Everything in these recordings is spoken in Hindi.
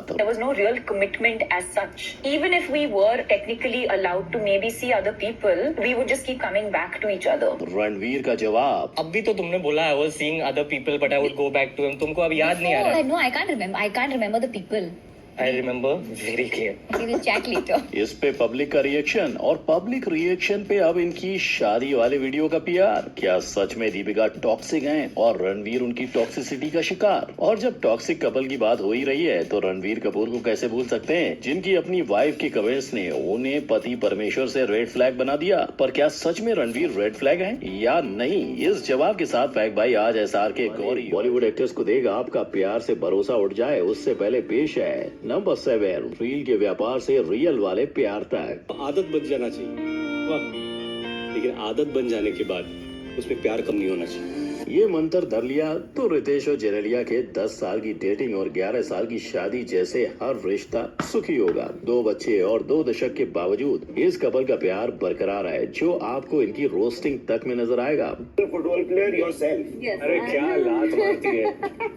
साथ। There was no real commitment as such. Even if we were technically allowed to maybe see other people, we would just keep coming back to each other. Ranveer का जवाब, अब भी तो तुमने बोला I was seeing other people but I would go back to him. तुमको अब याद नहीं आ रहा? No, I can't remember the people. I remember very clear. We will chat later. इस पे पब्लिक का रिएक्शन, और पब्लिक रिएक्शन पे अब इनकी शादी वाले वीडियो का पीआर। क्या सच में दीपिका टॉक्सिक हैं और रणवीर उनकी टॉक्सिसिटी का शिकार? और जब टॉक्सिक कपल की बात हो ही रही है तो रणवीर कपूर को कैसे भूल सकते हैं, जिनकी अपनी वाइफ के कमेंट्स ने उन्हें पति परमेश्वर से रेड फ्लैग बना दिया। पर क्या सच में रणवीर रेड फ्लैग है या नहीं? इस जवाब के साथ फैक्ट भाई आज SR के गौरी बॉलीवुड एक्टर्स को देगा आपका प्यार से भरोसा उठ जाए, उससे पहले पेश है नंबर 7, रील के व्यापार से रियल वाले प्यार तक। आदत बन जाना चाहिए, लेकिन आदत बन जाने के बाद उसमें प्यार कम नहीं होना चाहिए। ये मंत्र धर लिया तो रितेश और जेनेलिया के 10 साल की डेटिंग और 11 साल की शादी जैसे हर रिश्ता सुखी होगा। 2 बच्चे और 2 दशक के बावजूद इस कपल का प्यार बरकरार है, जो आपको इनकी रोस्टिंग तक में नजर आएगा। Football player yourself. अरे क्या लात मारती है।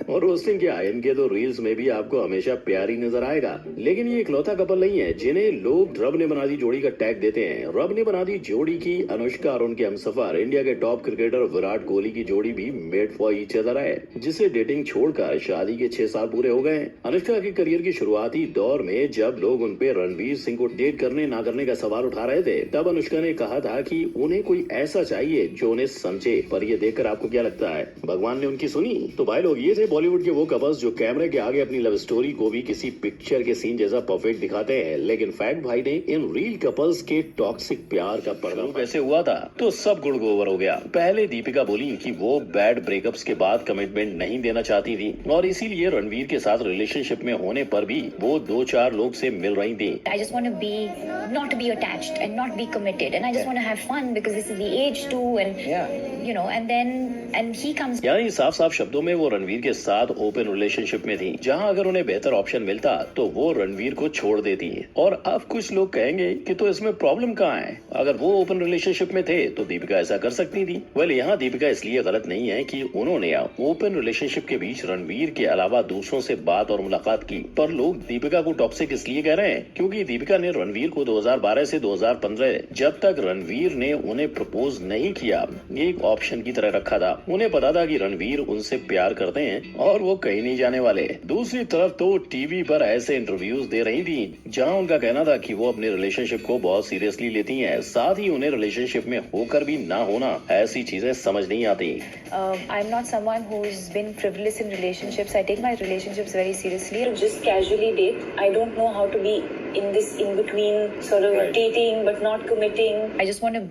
और रोस्टिंग क्या, इनके तो रील्स में भी आपको हमेशा प्यार ही नजर आएगा। लेकिन ये इकलौता कपल नहीं है जिन्हें लोग रब ने बना दी जोड़ी का टैग देते हैं। रब ने बना दी जोड़ी की अनुष्का और उनके हमसफर इंडिया के टॉप क्रिकेटर विराट कोहली की जोड़ी भी मेड फॉर ईच अदर है, जिसे डेटिंग छोड़कर शादी के 6 साल पूरे हो गए। अनुष्का के करियर की शुरुआती दौर में जब लोग उन पे रणवीर सिंह को डेट करने ना करने का सवाल उठा रहे थे, तब अनुष्का ने कहा था कि उन्हें कोई ऐसा चाहिए जो उन्हें समझे। पर ये देखकर आपको क्या लगता है, भगवान ने उनकी सुनी? तो भाई लोग, ये थे बॉलीवुड के वो कपल्स जो कैमरे के आगे अपनी लव स्टोरी को भी किसी पिक्चर के सीन जैसा परफेक्ट दिखाते हैं। लेकिन फैक्ट भाई ने इन रियल कपल्स के टॉक्सिक प्यार का पर्दा कैसे हुआ था तो सब गुड़ गोबर हो गया। पहले दीपिका बोली कि वो बैड ब्रेकअप्स के बाद कमिटमेंट नहीं देना चाहती थी और इसीलिए रणवीर के साथ रिलेशनशिप में होने पर भी वो 2-4 लोग से मिल रही थी। I just want to be not be attached and not be committed and I just want to have fun because this is the age too and you know and he comes। यानी साफ-साफ शब्दों में वो रणवीर के साथ ओपन रिलेशनशिप में थी, जहां अगर उन्हें बेहतर ऑप्शन मिलता तो वो रणवीर को छोड़ देती। और अब कुछ लोग कहेंगे कि तो इसमें प्रॉब्लम कहाँ है, अगर वो ओपन रिलेशनशिप में थे तो दीपिका ऐसा कर सकती थी। वेल, यहाँ दीपिका इसलिए गलत नहीं है कि उन्होंने ओपन रिलेशनशिप के बीच रणवीर के अलावा दूसरों से बात और मुलाकात की। पर लोग दीपिका को टॉक्सिक इसलिए कह रहे हैं क्योंकि दीपिका ने रणवीर को 2012 से 2015 जब तक रणवीर ने उन्हें प्रपोज नहीं किया एक ऑप्शन की तरह रखा था। उन्हें पता था कि रणवीर उनसे प्यार करते हैं और वो कहीं नहीं जाने वाले। दूसरी तरफ तो टीवी पर ऐसे इंटरव्यूज दे रही थी जहां उनका कहना था कि वो अपने रिलेशनशिप को बहुत सीरियसली लेती हैं, साथ ही उन्हें रिलेशनशिप में होकर भी ना होना ऐसी चीजें समझ नहीं आती। I'm not someone who's been frivolous in relationships. I take my relationships very seriously. Just casually date. I don't know how to be in this in between sort of dating but not committing. I just want to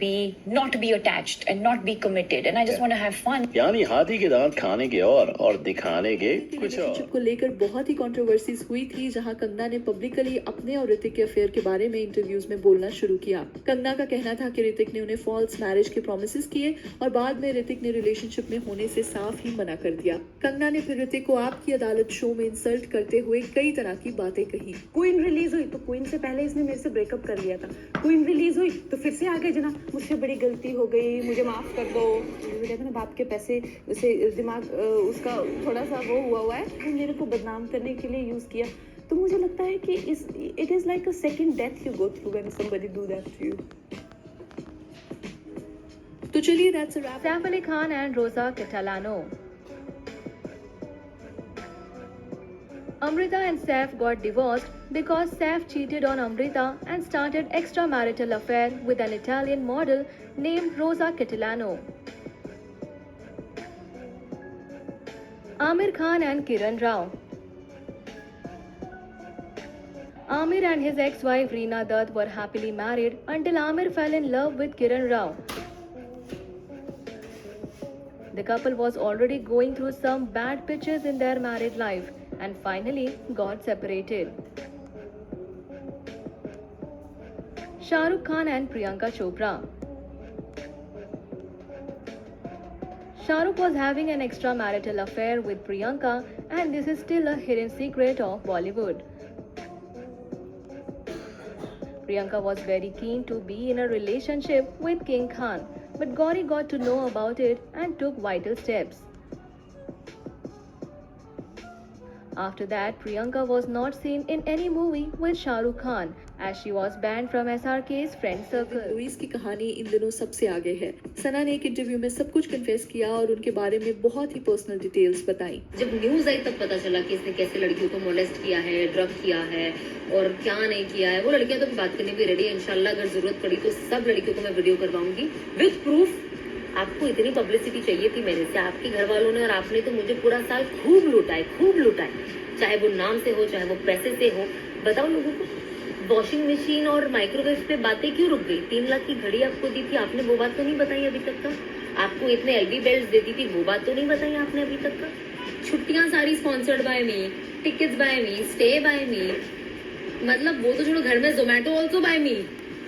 not be attached and not be committed and I just want to have fun। यानी हाथी के दांत खाने के और दिखाने के कुछ और। को लेकर बहुत ही कंट्रोवर्सीज हुई थी, जहां कंगना ने पब्लिकली अपने और ऋतिक के अफेयर के बारे में इंटरव्यूज में बोलना शुरू किया। कंगना का कहना था कि ऋतिक ने उन्हें फॉल्स मैरिज के प्रॉमिसेस किए और बाद में ऋतिक ने रिलेशनशिप में होने से साफ ही मना कर दिया। कंगना ने फिर ऋतिक को आपकी अदालत शो में इंसल्ट करते हुए कई तरह की बातें कही। क्वीन रिलीज हुई तो क्वीन से पहले इसने मेरे से ब्रेकअप कर लिया था। क्वीन रिलीज हुई तो फिर से आगे जना मुझसे बड़ी गलती हो गई, मुझे माफ कर दो। कहते ना बाप के पैसे उसे दिमाग उसका थोड़ा सा वो हुआ है, वो मेरे को बदनाम करने के लिए यूज किया। तो मुझे लगता है कि it is like a second death you go through when somebody do that to you. तो चलिए that's a wrap। Saif Ali Khan and Rosa Catalano। Amrita and Saif got divorced because Saif cheated on Amrita and started extramarital affair with an Italian model named Rosa Catalano। Amir Khan and Kiran Rao। Amir and his ex-wife Reena Dutt were happily married until Amir fell in love with Kiran Rao। The couple was already going through some bad pitches in their married life and finally got separated। Shah Rukh Khan and Priyanka Chopra। Shah Rukh was having an extramarital affair with Priyanka and this is still a hidden secret of Bollywood। Priyanka was very keen to be in a relationship with King Khan, but Gauri got to know about it and took vital steps। After that, Priyanka was not seen in any movie with Shah Rukh Khan as she was banned from SRK's friend circle. Louis की कहानी इन दिनों सबसे आगे है। सना ने एक इंटरव्यू में सब कुछ कन्फेस किया और उनके बारे में बहुत ही पर्सनल डिटेल्स बताई। जब न्यूज आई तब पता चला कि इसने कैसे लड़कियों को मोलेस्ट किया है, ड्रग किया है और क्या नहीं किया है। वो लड़कियां तो बात करने भी रेडी है। इंशाल्लाह अगर जरूरत पड़ी तो सब लड़कियों को मैं वीडियो करवाऊंगी विद प्रूफ। आपको इतनी पब्लिसिटी चाहिए थी मेरे से, आपके घर वालों ने और आपने तो मुझे पूरा साल खूब लुटाए, चाहे वो नाम से हो चाहे वो पैसे से हो। बताओ लोगों को वॉशिंग मशीन और माइक्रोवेव पे बातें क्यों रुक गई? 3 लाख की घड़ी आपको दी थी, आपने वो बात तो नहीं बताई अभी तक का। आपको इतने एलबी बेल्ट देती थी, वो बात तो नहीं बताई आपने अभी तक का। छुट्टियां सारी sponsored by me, tickets by me, stay by me, मतलब वो तो छोड़ो, घर में जोमेटो ऑल्सो बाय मी।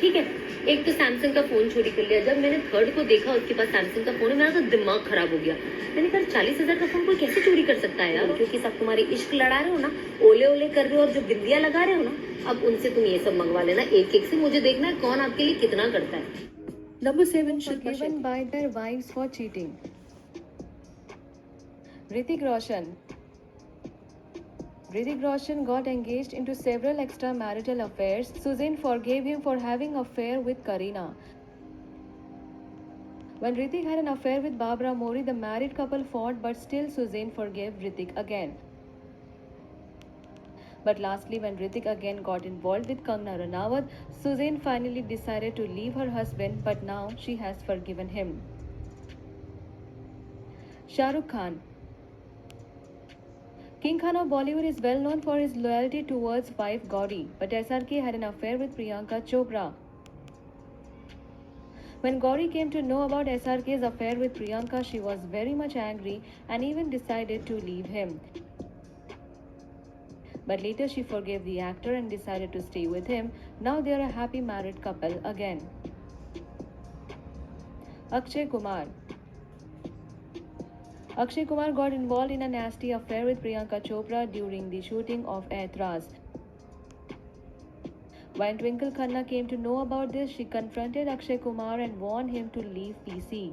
ठीक है, एक तो सैमसंग का फोन चोरी कर लिया। जब मैंने थर्ड को देखा उसके पास सैमसंग का फोन है, मेरा तो दिमाग खराब हो गया। मैंने कहा 40,000 का फोन कोई कैसे चोरी कर सकता है यार? क्योंकि सब तुम्हारी इश्क लड़ा रहे हो ना, ओले ओले कर रहे हो और जो बिंदियां लगा रहे हो ना, अब उनसे तुम ये सब मंगवा लेना एक एक से। मुझे देखना है कौन आपके लिए कितना करता है। Number 7 Shilpa Forgiven Shetty. by their wives for cheating. Hrithik Roshan. Hrithik Roshan got engaged into several extramarital affairs. Suzanne forgave him for having an affair with Kareena. When Hrithik had an affair with Babra Mori, the married couple fought, but still Suzanne forgave Hrithik again. But lastly, when Hrithik again got involved with Kangna Ranaut, Suzanne finally decided to leave her husband, but now she has forgiven him. Shah Rukh Khan. King Khan of Bollywood is well known for his loyalty towards wife Gauri, but SRK had an affair with Priyanka Chopra. When Gauri came to know about SRK's affair with Priyanka, she was very much angry and even decided to leave him. But later she forgave the actor and decided to stay with him. Now they are a happy married couple again. Akshay Kumar. Akshay Kumar got involved in a nasty affair with Priyanka Chopra during the shooting of Aitraz. When Twinkle Khanna came to know about this, she confronted Akshay Kumar and warned him to leave PC.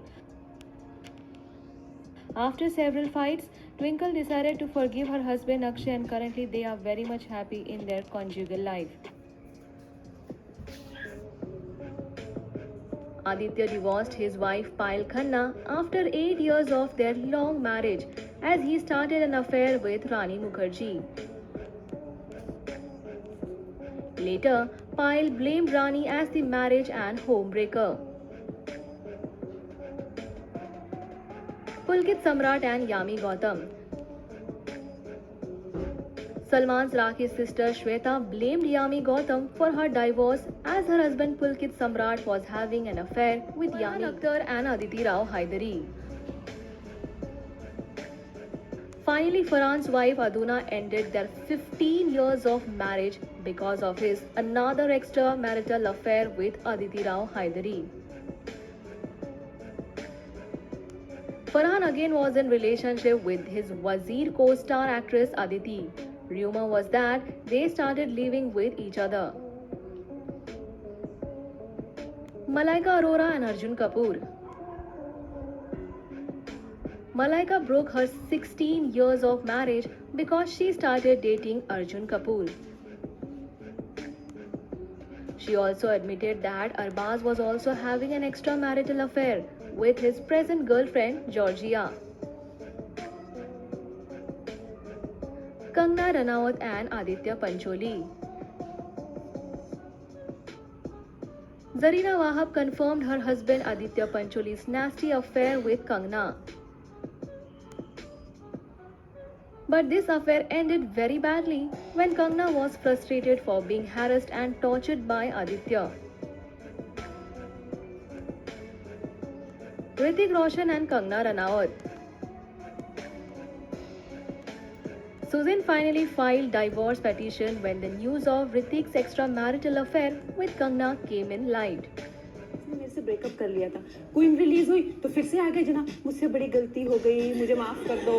After several fights, Twinkle decided to forgive her husband Akshay, and currently they are very much happy in their conjugal life. Aditya divorced his wife Payal Khanna after 8 years of their long marriage, as he started an affair with Rani Mukherjee. Later, Payal blamed Rani as the marriage and homebreaker. Pulkit Samrat and Yami Gautam. Salman's Rakhi's sister Shweta blamed Yami Gautam for her divorce, as her husband Pulkit Samrat was having an affair with Yami Akhtar and Aditi Rao Hydari. Finally, Farhan's wife Aduna ended their 15 years of marriage because of his another extramarital affair with Aditi Rao Hydari. Farhan again was in relationship with his Wazir co-star actress Aditi. Rumor was that they started living with each other. Malaika Arora and Arjun Kapoor. Malaika broke her 16 years of marriage because she started dating Arjun Kapoor. She also admitted that Arbaz was also having an extramarital affair with his present girlfriend Georgia. Kangna Ranaut and Aditya Pancholi. Zarina Wahab confirmed her husband Aditya Pancholi's nasty affair with Kangna. But this affair ended very badly when Kangna was frustrated for being harassed and tortured by Aditya. Hrithik Roshan and Kangna Ranaut. Suzanne finally filed divorce petition when the news of Hrithik's extramarital affair with Kangna came in light. मेरे से ब्रेकअप कर लिया था, क्वीन रिलीज हुई तो फिर से आ गए जना, मुझसे बड़ी गलती हो गई, मुझे माफ कर दो।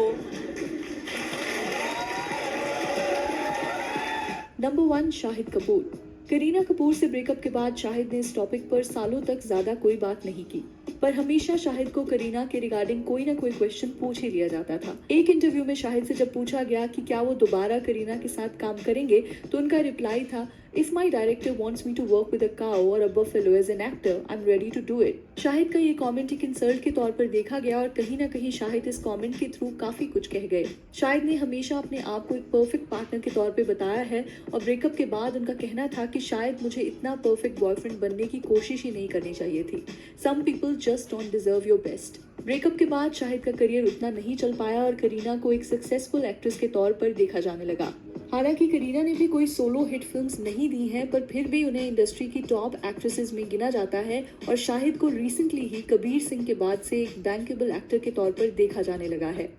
नंबर 1 शाहिद कपूर। करीना कपूर से ब्रेकअप के बाद शाहिद ने इस टॉपिक पर सालों तक ज्यादा कोई बात नहीं की, पर हमेशा शाहिद को करीना के रिगार्डिंग कोई ना कोई क्वेश्चन पूछ ही लिया जाता था। एक इंटरव्यू में शाहिद से जब पूछा गया कि क्या वो दोबारा करीना के साथ काम करेंगे, तो उनका रिप्लाई था, If my director wants me to work with a cow or a buffalo as an actor, I'm ready to do it. Shahid का ये कमेंट एक इंसल्ट के तौर पर देखा गया और कहीं ना कहीं शाहिद इस कमेंट के थ्रू काफी कुछ कह गए। शाहिद ने हमेशा अपने आप को एक परफेक्ट पार्टनर के तौर पे बताया है और ब्रेकअप के बाद उनका कहना था कि शायद मुझे इतना परफेक्ट बॉयफ्रेंड बनने की कोशिश ही नहीं करनी चाहिए थी। Some people just don't deserve your best. Breakup के बाद शाहिद का करियर उतना नहीं चल पाया और करीना को एक सक्सेसफुल एक्ट्रेस के तौर पर देखा जाने लगा। हालांकि करीना ने भी कोई सोलो हिट फिल्म्स नहीं दी हैं, पर फिर भी उन्हें इंडस्ट्री की टॉप एक्ट्रेसेस में गिना जाता है और शाहिद को रिसेंटली ही कबीर सिंह के बाद से एक बैंकेबल एक्टर के तौर पर देखा जाने लगा है।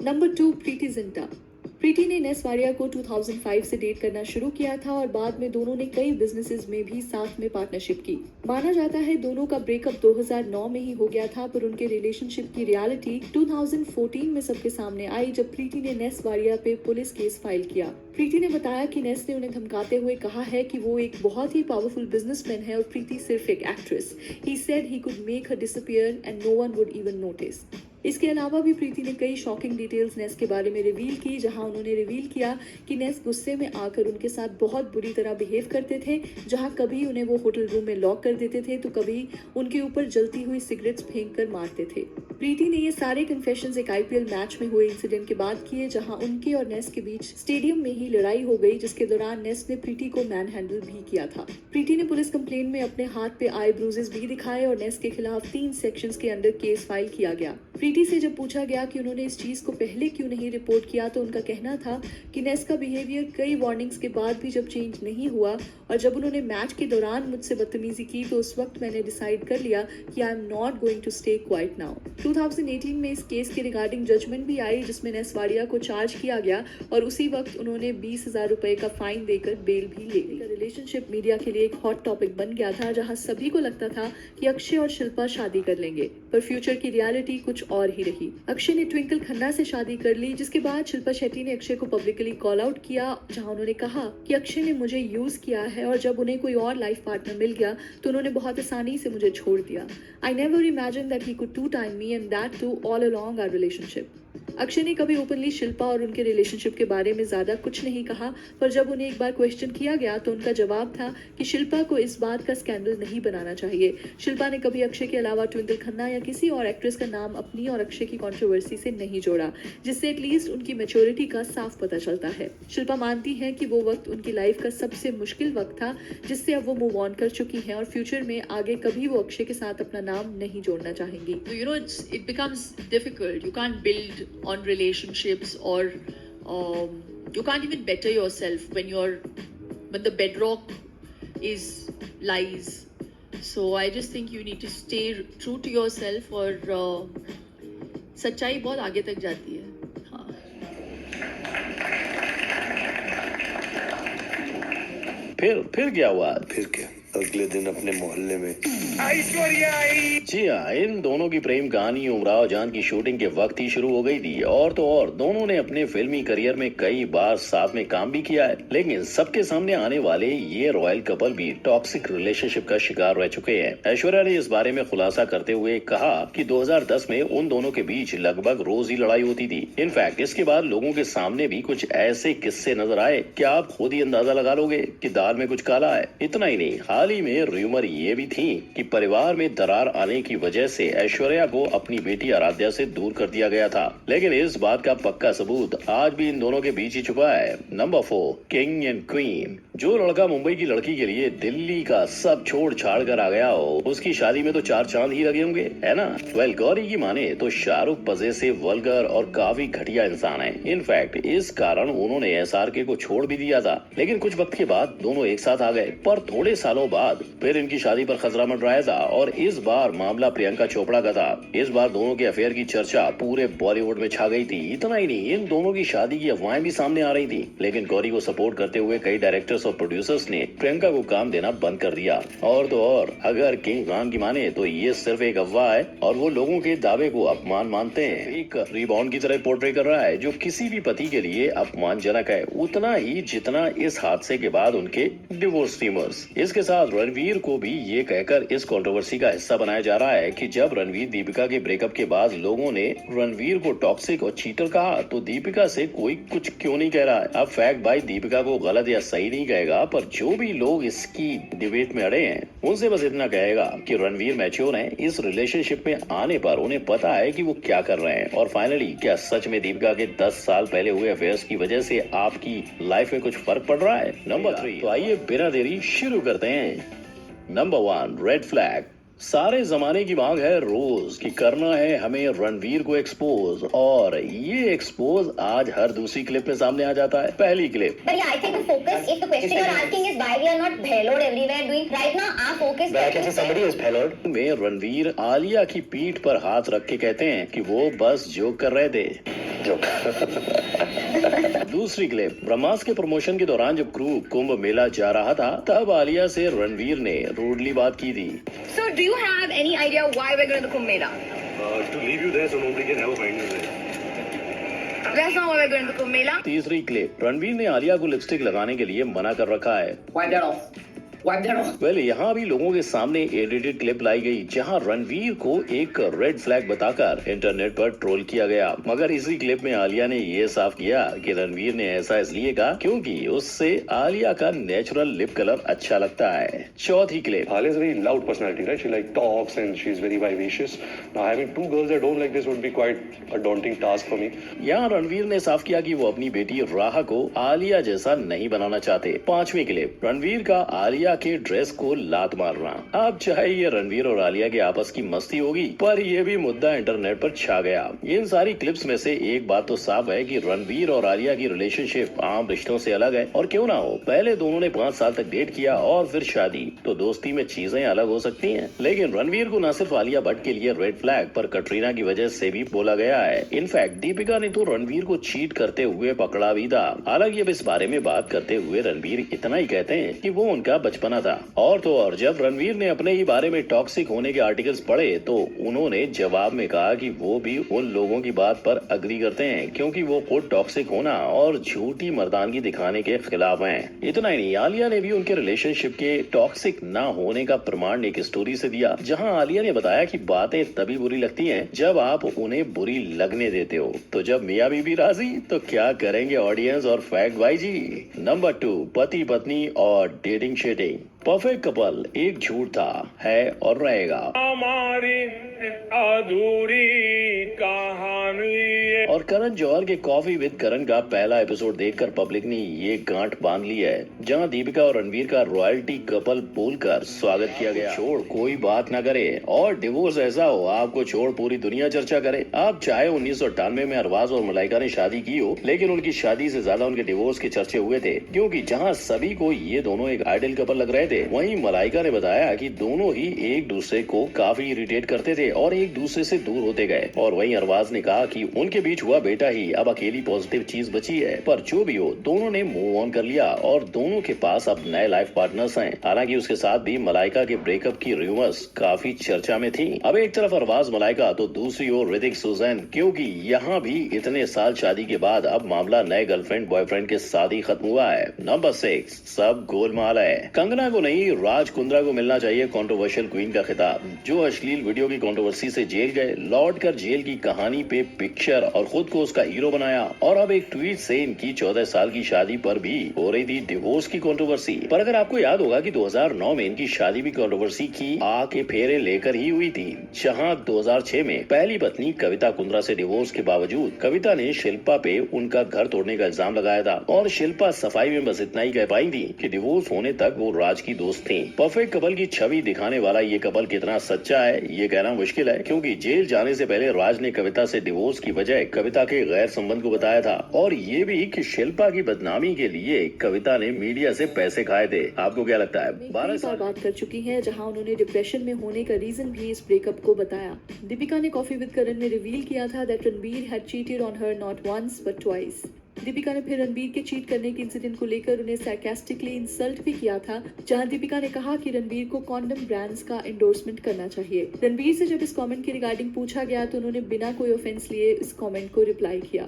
नंबर 2, प्रीति जिंटा। प्रीति ने नेस वारिया को 2005 से डेट करना शुरू किया था और बाद में दोनों ने कई बिजनेसेस में भी साथ में पार्टनरशिप की। माना जाता है दोनों का ब्रेकअप 2009 में ही हो गया था, पर उनके रिलेशनशिप की रियलिटी 2014 में सबके सामने आई जब प्रीति ने नेस वारिया पे पुलिस केस फाइल किया। प्रीति ने बताया कि नेस ने उन्हें धमकाते हुए कहा है कि वो एक बहुत ही पावरफुल बिजनेसमैन है और प्रीति सिर्फ एक actress. He said he could make her disappear and no one would even notice. इसके अलावा भी प्रीति ने कई शॉकिंग डिटेल्स नेस के बारे में रिवील की, जहां उन्होंने रिवील किया कि नेस गुस्से में आकर उनके साथ बहुत बुरी तरह बिहेव करते थे, जहां कभी उन्हें वो होटल रूम में लॉक कर देते थे तो कभी उनके ऊपर जलती हुई सिगरेट्स फेंक कर मारते थे। प्रीति ने ये सारे कन्फेशंस एक आईपीएल मैच में हुए इंसिडेंट के बाद किए, जहां उनके और नेस के बीच स्टेडियम में ही लड़ाई हो गई, जिसके दौरान नेस ने प्रीति को मैन हैंडल भी किया था। प्रीति ने पुलिस कंप्लेंट में अपने हाथ पे आई ब्रूजेस भी दिखाए और नेस के खिलाफ 3 सेक्शंस के अंडर केस फाइल किया गया। प्रीति से जब पूछा गया कि उन्होंने इस चीज को पहले क्यों नहीं रिपोर्ट किया, तो उनका कहना था कि नेस का बिहेवियर कई वार्निंग्स के बाद भी जब चेंज नहीं हुआ और जब उन्होंने मैच के दौरान मुझसे बदतमीजी की तो उस वक्त मैंने डिसाइड कर लिया कि I am not going to stay quiet now. 2018 में इस केस के रिगार्डिंग जजमेंट भी आई, जिसमें नेस वारिया को चार्ज किया गया और उसी वक्त उन्होंने 20,000 रुपए का फाइन देकर बेल भी ले ली। रिलेशनशिप मीडिया के लिए एक हॉट टॉपिक बन गया था, जहां सभी को लगता था कि अक्षय और शिल्पा शादी कर लेंगे, पर फ्यूचर की रियलिटी कुछ और ही रही। अक्षय ने ट्विंकल खन्ना से शादी कर ली, जिसके बाद शिल्पा शेट्टी ने अक्षय को पब्लिकली कॉल आउट किया, जहां उन्होंने कहा कि अक्षय ने मुझे यूज किया है और जब उन्हें कोई और लाइफ पार्टनर मिल गया तो उन्होंने बहुत आसानी से मुझे छोड़ दिया। I never imagine that he could two time me and that too all along our relationship. Akshay ने कभी ओपनली शिल्पा और उनके रिलेशनशिप के बारे में ज्यादा कुछ नहीं कहा, पर जब उन्हें एक बार क्वेश्चन किया गया तो उनका जवाब था कि शिल्पा को इस बात का स्कैंडल नहीं बनाना चाहिए। शिल्पा ने कभी अक्षय के अलावा ट्विंकल खन्ना या किसी और एक्ट्रेस का नाम अपनी और अक्षय की कंट्रोवर्सी से नहीं जोड़ा, जिससे एटलीस्ट उनकी मैच्योरिटी का साफ पता चलता है। शिल्पा मानती है कि वो वक्त उनकी लाइफ का सबसे मुश्किल वक्त था, जिससे अब वो मूव ऑन कर चुकी हैं और फ्यूचर में आगे कभी वो अक्षय के साथ अपना नाम नहीं जोड़ना चाहेंगी। So, you know, it becomes difficult. You can't build on relationships or you can't even better yourself when the bedrock is lies. So I just think you need to stay true to yourself और सच्चाई बहुत आगे तक जाती है। हाँ। फिर क्या हुआ? फिर क्या, अगले दिन अपने मोहल्ले में जी हाँ, इन दोनों की प्रेम कहानी उमराव जान की शूटिंग के वक्त ही शुरू हो गई थी और तो और दोनों ने अपने फिल्मी करियर में कई बार साथ में काम भी किया है, लेकिन सबके सामने आने वाले ये रॉयल कपल भी टॉक्सिक रिलेशनशिप का शिकार रह चुके हैं। ऐश्वर्या ने इस बारे में खुलासा करते हुए कहा कि 2010 में उन दोनों के बीच लगभग रोज ही लड़ाई होती थी। इनफैक्ट इसके बाद लोगों के सामने भी कुछ ऐसे किस्से नजर आए कि आप खुद ही अंदाजा लगा लोगे कि दाल में कुछ काला है। इतना ही नहीं, हाल ही में रूमर ये भी थी कि परिवार में दरार आने की वजह से ऐश्वर्या को अपनी बेटी आराध्या से दूर कर दिया गया था, लेकिन इस बात का पक्का सबूत आज भी इन दोनों के बीच ही छुपा है। Number 4, king and queen. जो लड़का मुंबई की लड़की के लिए दिल्ली का सब छोड़ छाड़ कर आ गया हो, उसकी शादी में तो 4 चांद ही लगे होंगे, है ना? वेल, गौरी की माने तो शाहरुख पजेसिव, वल्गर और काफी घटिया इंसान है। इनफैक्ट इस कारण उन्होंने एसआरके को छोड़ भी दिया था, लेकिन कुछ वक्त के बाद दोनों एक साथ आ गए। पर थोड़े सालों बाद फिर इनकी शादी पर खतरा मंडराया था और इस बार मामला प्रियंका चोपड़ा का था। इस बार दोनों के अफेयर की चर्चा पूरे बॉलीवुड में छा गई थी। इतना ही नहीं, इन दोनों की शादी की अफवाहें भी सामने आ रही थी, लेकिन गौरी को सपोर्ट करते हुए कई डायरेक्टर्स और प्रोड्यूसर्स ने प्रियंका को काम देना बंद कर दिया। और तो और अगर किंग खान की माने तो ये सिर्फ एक अफवाह है और वो लोगों के दावे को अपमान मानते हैं। एक रिबाउंड की तरह पोर्ट्रे कर रहा है जो किसी भी पति के लिए अपमानजनक है, उतना ही जितना इस हादसे के बाद उनके डिवोर्स टीमर्स। इसके साथ रणवीर को भी ये कहकर इस कंट्रोवर्सी का हिस्सा बनाया जा रहा है कि जब रणवीर दीपिका के ब्रेकअप के बाद लोगों ने रणवीर को टॉक्सिक और चीटर कहा तो दीपिका से कोई कुछ क्यों नहीं कह रहा है। अब फैक्ट भाई दीपिका को गलत या सही नहीं कहेगा, पर जो भी लोग इसकी डिबेट में अड़े हैं उनसे बस इतना कहेगा कि रणवीर मैच्योर हैं। इस रिलेशनशिप में आने पर उन्हें पता है कि वो क्या कर रहे हैं। और फाइनली क्या सच में दीपिका के 10 साल पहले हुए अफेयर्स की वजह से आपकी लाइफ में कुछ फर्क पड़ रहा है? नंबर 3, तो आइए बिना देरी शुरू करते हैं। Number 1, red flag. सारे जमाने की मांग है रोज कि करना है हमें रणवीर को एक्सपोज, और ये एक्सपोज आज हर दूसरी क्लिप में सामने आ जाता है। पहली clip, But yeah, I think the focus, if the question you're asking is why we are not payload everywhere doing right now, our focus में रणवीर आलिया की पीठ पर हाथ रख के कहते हैं कि वो बस जोक कर रहे थे। दूसरी क्लिप, ब्रह्मास्त्र के प्रमोशन के दौरान जब क्रू कुंभ मेला जा रहा था तब आलिया से रणवीर ने रूडली बात की थी। So, do you have any idea why we're going to the Kumbh Mela? To leave you there so nobody can have a find you there. That's not why we're going to the Kumbh Mela. तीसरी क्लिप, रणवीर ने आलिया को लिपस्टिक लगाने के लिए मना कर रखा है। Wipe that off. वेल यहाँ भी लोगों के सामने एडिटेड क्लिप लाई गई जहाँ रणवीर को एक रेड फ्लैग बताकर इंटरनेट पर ट्रोल किया गया, मगर इसी क्लिप में आलिया ने ये साफ किया कि रणवीर ने ऐसा इसलिए कहा क्योंकि उससे आलिया का नेचुरल लिप कलर अच्छा लगता है। चौथी clip, Alia's a very loud personality, right? She like talks and she's very vivacious. Now having two girls that don't like this would be quite a daunting task for me. यहाँ रणवीर ने साफ किया कि वो अपनी बेटी राह को आलिया जैसा नहीं बनाना चाहते। पांचवी क्लिप, रणवीर का आलिया के ड्रेस को लात मारना। अब चाहे ये रणवीर और आलिया के आपस की मस्ती होगी, पर ये भी मुद्दा इंटरनेट पर छा गया। इन सारी क्लिप्स में से एक बात तो साफ है कि रणवीर और आलिया की रिलेशनशिप आम रिश्तों से अलग है। और क्यों ना हो, पहले दोनों ने 5 साल तक डेट किया और फिर शादी, तो दोस्ती में चीजें अलग हो सकती हैं। लेकिन रणवीर को न सिर्फ आलिया भट्ट के लिए रेड फ्लैग पर कटरीना की वजह से भी बोला गया है। इनफैक्ट दीपिका ने तो रणवीर को चीट करते हुए पकड़ा भी था। हालांकि अब इस बारे में बात करते हुए रणवीर इतना ही कहते हैं कि वो उनका बचपना था। और तो और जब रणवीर ने अपने ही बारे में टॉक्सिक होने के आर्टिकल्स पढ़े तो उन्होंने जवाब में कहा कि वो भी उन लोगों की बात पर अग्री करते हैं क्योंकि वो खुद टॉक्सिक होना और झूठी मर्दानगी दिखाने के खिलाफ हैं। इतना ही नहीं, आलिया ने भी उनके रिलेशनशिप के टॉक्सिक ना होने का प्रमाण एक स्टोरी से दिया, जहां आलिया ने बताया कि बातें तभी बुरी लगती हैं जब आप उन्हें बुरी लगने देते हो, तो जब मियां बीबी राजी तो क्या करेंगे ऑडियंस और फैक्ट भाई जी। नंबर 2, पति पत्नी और डेटिंग शेटिंग। परफेक्ट कपल एक झूठ था, है और रहेगा। हमारी अधूरी कहानी। और करण जौहर के कॉफी विद करण का पहला एपिसोड देखकर पब्लिक ने ये गांठ बांध ली है, जहां दीपिका और रणवीर का रॉयल्टी कपल बोलकर स्वागत किया गया। छोड़ कोई बात ना करे और डिवोर्स ऐसा हो आपको छोड़ पूरी दुनिया चर्चा करे। आप चाहे 1998 में अरबाज और मलाइका ने शादी की हो, लेकिन उनकी शादी से ज्यादा उनके डिवोर्स के चर्चे हुए थे, क्योंकि जहां सभी को ये दोनों एक आइडल कपल लग रहे थे, वहीं मलाइका ने बताया कि दोनों ही एक दूसरे को काफी इरिटेट करते थे और एक दूसरे से दूर होते गए। और वहीं अरबाज ने कहा कि उनके बीच हुआ बेटा ही अब अकेली पॉजिटिव चीज बची है। पर जो भी हो, दोनों ने मूव ऑन कर लिया और दोनों के पास अब नए लाइफ पार्टनर्स हैं। हालांकि उसके साथ भी मलाइका के ब्रेकअप की रूमर्स काफी चर्चा में थी। अब एक तरफ अरबाज मलाइका तो दूसरी ओर ऋतिक सुजैन, क्योंकि यहाँ भी इतने साल शादी के बाद अब मामला नए गर्लफ्रेंड बॉयफ्रेंड के साथ ही खत्म हुआ है। नंबर 6, सब गोलमाल है। कंगना को नहीं, राज कुंद्रा को मिलना चाहिए कंट्रोवर्शियल क्वीन का खिताब, जो अश्लील वीडियो की कंट्रोवर्सी से जेल गए, लौट कर जेल की कहानी पे पिक्चर और खुद को उसका हीरो बनाया, और अब एक ट्वीट से इनकी 14 साल की शादी पर भी हो रही थी डिवोर्स की कंट्रोवर्सी। पर अगर आपको याद होगा कि 2009 में इनकी शादी भी कंट्रोवर्सी की आके फेरे लेकर ही हुई थी, जहां 2006 में पहली पत्नी कविता कुंद्रा से डिवोर्स के बावजूद कविता ने शिल्पा पे उनका घर तोड़ने का इल्जाम लगाया था, और शिल्पा सफाई में बस इतना ही कह पाई थी कि डिवोर्स होने तक वो राज की दोस्त थी। परफेक्ट कपल की छवि दिखाने वाला ये कपल कितना सच्चा है ये कहना मुश्किल है, क्योंकि जेल जाने से पहले राज ने कविता से डिवोर्स की वजह कविता के गैर संबंध को बताया था, और ये भी कि शिल्पा की बदनामी के लिए कविता ने मीडिया से पैसे खाए थे। आपको क्या लगता है? 12 साल बात कर चुकी हैं, जहां उन्होंने डिप्रेशन में होने का रीजन भी इस ब्रेकअप को बताया। दीपिका ने कॉफी विद करण में रिवील किया था that Ranveer had cheated on her not once but twice. Deepika ने फिर रणबीर के चीट करने के इंसिडेंट को लेकर उन्हें sarcastically इंसल्ट भी किया था, जहां दीपिका ने कहा कि रणबीर को कॉन्डम ब्रांड्स का एंडोर्समेंट करना चाहिए। रणबीर से जब इस कमेंट के रिगार्डिंग पूछा गया तो उन्होंने बिना कोई ऑफेंस लिए इस कमेंट को रिप्लाई किया।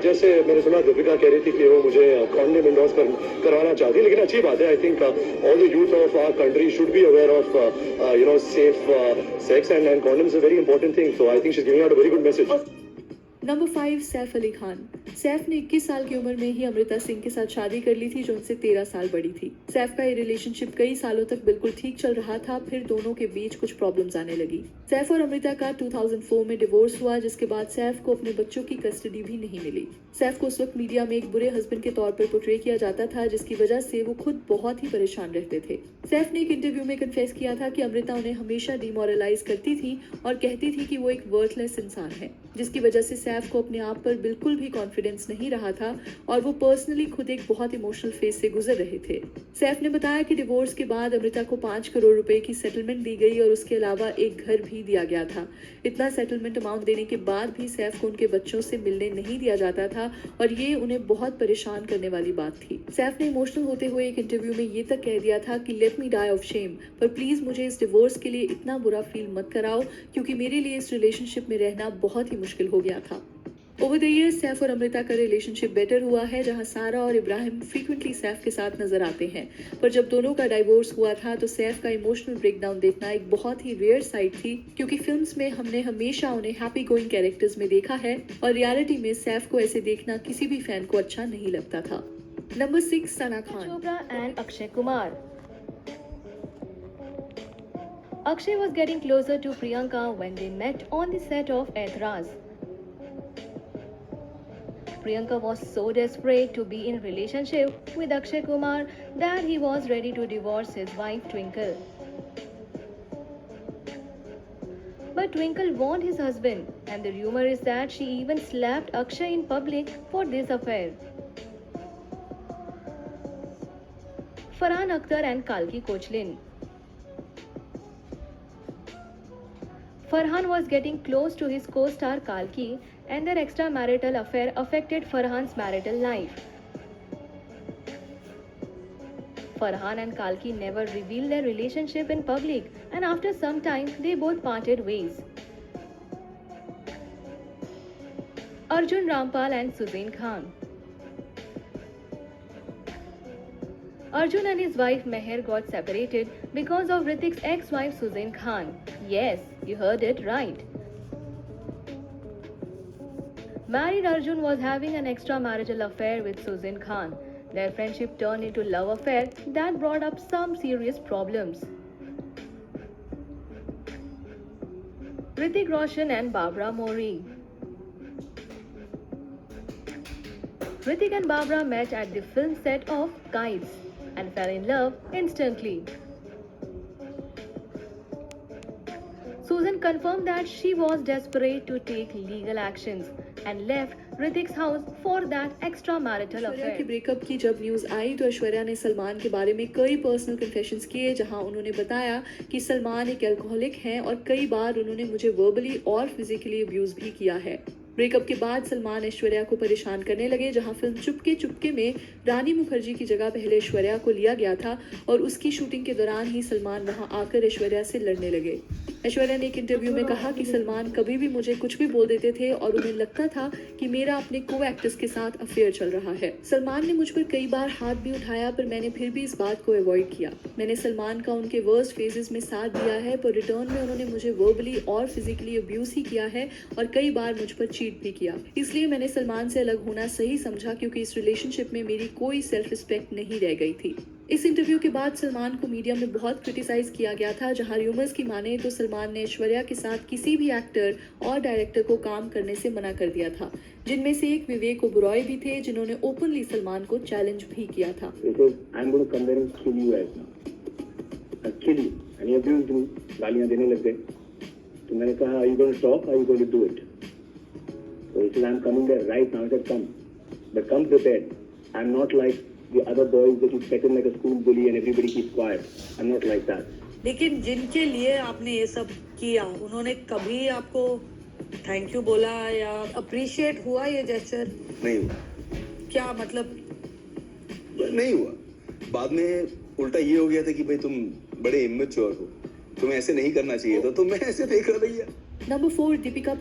जैसे मैंने सुना दीपिका कह रही थी कि वो मुझे कॉन्डम एंडोर्स करवाना चाहती है, लेकिन अच्छी बात है। I think all the youth of our country should be aware of safe sex and condoms are a very important thing, so I think she's giving out a very good message. Number 5, Saif Ali Khan. Saif ने 21 साल की उम्र में ही अमृता सिंह के साथ शादी कर ली थी, जो उनसे 13 साल बड़ी थी। सैफ का ये रिलेशनशिप कई सालों तक बिल्कुल ठीक चल रहा था, फिर दोनों के बीच कुछ प्रॉब्लम्स आने लगी। सैफ और अमृता का 2004 में डिवोर्स हुआ, जिसके बाद सैफ को अपने बच्चों की कस्टडी भी नहीं मिली। सैफ को उस वक्त मीडिया में एक बुरे हस्बैंड के तौर पर पोर्ट्रे किया जाता था, जिसकी वजह से वो खुद बहुत ही परेशान रहते थे। सैफ ने एक इंटरव्यू में कन्फेस किया था कि अमृता उन्हें हमेशा डिमोरलाइज करती थी और कहती थी कि वो एक वर्थलेस इंसान है, जिसकी वजह से सैफ को अपने आप पर बिल्कुल भी कॉन्फिडेंस नहीं रहा था और वो पर्सनली खुद एक बहुत इमोशनल फेज से गुजर रहे थे। सैफ ने बताया कि डिवोर्स के बाद अमृता को 5 करोड़ रुपए की सेटलमेंट दी गई और उसके अलावा एक घर भी दिया गया था। इतना सेटलमेंट अमाउंट देने के बाद भी सैफ को उनके बच्चों से मिलने नहीं दिया जाता था और ये उन्हें बहुत परेशान करने वाली बात थी। सैफ ने इमोशनल होते हुए एक इंटरव्यू में ये तक कह दिया था कि let me die of shame, पर प्लीज मुझे इस डिवोर्स के लिए इतना बुरा फील मत कराओ, क्योंकि मेरे लिए इस रिलेशनशिप में रहना बहुत ही मुश्किल हो गया था। ओवर द ईयर्स सैफ और अमृता का रिलेशनशिप बेटर हुआ है, जहां सारा और इब्राहिम फ्रीक्वेंटली सैफ के साथ नजर आते हैं। पर जब दोनों का डाइवोर्स हुआ था तो सैफ का इमोशनल ब्रेकडाउन देखना एक बहुत ही रेयर साइट थी, क्योंकि फिल्म्स में हमने हमेशा उन्हें हैप्पी गोइंग कैरेक्टर्स में देखा है और रियलिटी में सैफ को ऐसे देखना किसी भी फैन को अच्छा नहीं लगता था। Number 6, Sana Khan. Chopra and Akshay Kumar. Akshay was getting closer to Priyanka when they met on the set of Aitraz. Priyanka was so desperate to be in relationship with Akshay Kumar that he was ready to divorce his wife Twinkle. But Twinkle warned his husband, and the rumor is that she even slapped Akshay in public for this affair. Farhan Akhtar and Kalki Kochlin. Farhan was getting close to his co-star Kalki, and their extramarital affair affected Farhan's marital life. Farhan and Kalki never revealed their relationship in public, and after some time, they both parted ways. Arjun Rampal and Suzanne Khan. Arjun and his wife Meher got separated because of Hrithik's ex-wife Suzanne Khan. Yes, you heard it right. Married Arjun was having an extramarital affair with Suzanne Khan. Their friendship turned into love affair that brought up some serious problems. Hrithik Roshan and Barbara Mori. Hrithik and Barbara met at the film set of Kites and fell in love instantly. Susan confirmed that she was desperate to take legal actions and left Hrithik's house for that extramarital Aishwarya affair. के ब्रेकअप की जब न्यूज आई तो ऐश्वर्या ने सलमान के बारे में कई पर्सनल कन्फेशंस किए, जहां उन्होंने बताया कि सलमान एक अल्कोहलिक हैं और कई बार उन्होंने मुझे वर्बली और फिजिकली अब्यूज भी किया है। ब्रेकअप के बाद सलमान ऐश्वर्या को परेशान करने लगे, जहां फिल्म चुपके चुपके में रानी मुखर्जी की जगह पहले ऐश्वर्या को लिया गया था और उसकी शूटिंग के दौरान ही सलमान वहां आकर ऐश्वर्या से लड़ने लगे। ऐश्वर्या ने एक इंटरव्यू में कहा कि सलमान कभी भी मुझे कुछ भी बोल देते थे और उन्हें लगता था कि मेरा अपने को एक्टर्स के साथ अफेयर चल रहा है। सलमान ने मुझ पर कई बार हाथ भी उठाया, पर मैंने फिर भी इस बात को अवॉइड किया। मैंने सलमान का उनके वर्स्ट फेजेस में साथ दिया है, पर रिटर्न में उन्होंने मुझे वर्बली और फिजिकली अब्यूज ही किया है और कई बार मुझ पर चीट भी किया। इसलिए मैंने सलमान से अलग होना सही समझा, क्योंकि इस रिलेशनशिप में मेरी कोई सेल्फ रिस्पेक्ट नहीं रह गई थी। इस इंटरव्यू के बाद सलमान को मीडिया में बहुत क्रिटिसाइज किया गया था, जहां र्यूमर्स की माने तो सलमान ने ऐश्वर्या के साथ किसी भी एक्टर और डायरेक्टर को काम करने से मना कर दिया था, जिनमें से एक विवेक ओबरॉय भी थे, जिन्होंने ओपनली सलमान को चैलेंज भी किया था। गालियां देने लग गए, तो मैंने कहा are you going to talk, are you going to do it? So he said, I'm coming there right now. I said, come. But come prepared. I'm not like the other boys that you petted like a school bully and everybody keeps quiet. I'm not like that. लेकिन जिनके लिए आपने ये सब किया, उन्होंने कभी आपको थैंक यू बोला या अप्रिशिएट हुआ ये जेस्चर? नहीं हुआ, क्या मतलब? नहीं हुआ। बाद में उल्टा ये हो गया था कि भाई तुम बड़े इमेच्योर हो, तुम्हें ऐसे नहीं करना चाहिए था, तो मैं ऐसे देख रहा भैया। नंबर 4 दीपिका